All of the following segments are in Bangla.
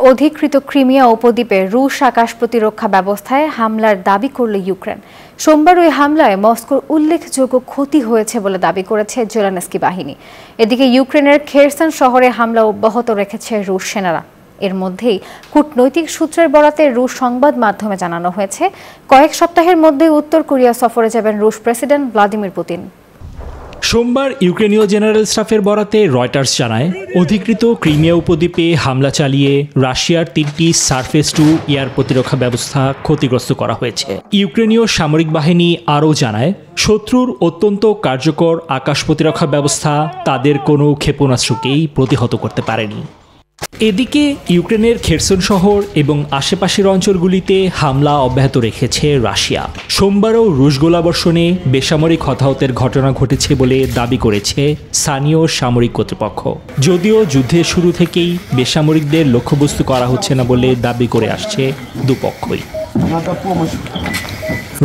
অধিকৃত ক্রিমিয়া উপদ্বীপে রুশ আকাশ প্রতিরক্ষা ব্যবস্থায় হামলার দাবি করল ইউক্রেন। সোমবার ওই হামলায় মস্কোর উল্লেখযোগ্য ক্ষতি হয়েছে বলে দাবি করেছে জেলেনস্কি বাহিনী। এদিকে ইউক্রেনের খেরসন শহরে হামলা অব্যাহত রেখেছে রুশ সেনারা। এর মধ্যেই কূটনৈতিক সূত্রের বরাতে রুশ সংবাদ মাধ্যমে জানানো হয়েছে, কয়েক সপ্তাহের মধ্যেই উত্তর কোরিয়া সফরে যাবেন রুশ প্রেসিডেন্ট ভ্লাদিমির পুতিন। সোমবার ইউক্রেনীয় জেনারেল স্টাফের বরাতে রয়টার্স জানায়, অধিকৃত ক্রিমিয়া উপদ্বীপে হামলা চালিয়ে রাশিয়ার 3টি সারফেস টু এয়ার প্রতিরক্ষা ব্যবস্থা ক্ষতিগ্রস্ত করা হয়েছে। ইউক্রেনীয় সামরিক বাহিনী আরও জানায়, শত্রুর অত্যন্ত কার্যকর আকাশ প্রতিরক্ষা ব্যবস্থা তাদের কোনো ক্ষেপণাস্ত্রকেই প্রতিহত করতে পারেনি। এদিকে ইউক্রেনের খেরসন শহর এবং আশেপাশের অঞ্চলগুলিতে হামলা অব্যাহত রেখেছে রাশিয়া। সোমবারও রুশ গোলাবর্ষণে বেসামরিক হতাহতের ঘটনা ঘটেছে বলে দাবি করেছে স্থানীয় সামরিক কর্তৃপক্ষ। যদিও যুদ্ধের শুরু থেকেই বেসামরিকদের লক্ষ্যবস্তু করা হচ্ছে না বলে দাবি করে আসছে দুপক্ষই।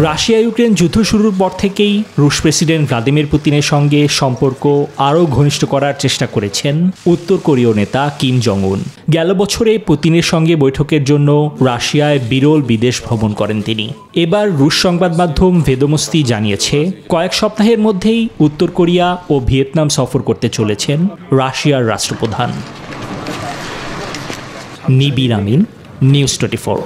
রাশিয়া ইউক্রেন যুদ্ধ শুরুর পর থেকেই রুশ প্রেসিডেন্ট ভ্লাদিমির পুতিনের সঙ্গে সম্পর্ক আরও ঘনিষ্ঠ করার চেষ্টা করেছেন উত্তর কোরীয় নেতা কিম জং উন। গেল বছরে পুতিনের সঙ্গে বৈঠকের জন্য রাশিয়ায় বিরল বিদেশ ভ্রমণ করেন তিনি। এবার রুশ সংবাদ মাধ্যম ভেদোমস্তি জানিয়েছে, কয়েক সপ্তাহের মধ্যেই উত্তর কোরিয়া ও ভিয়েতনাম সফর করতে চলেছেন রাশিয়ার রাষ্ট্রপ্রধান। নিবির আমিন, নিউজ 24।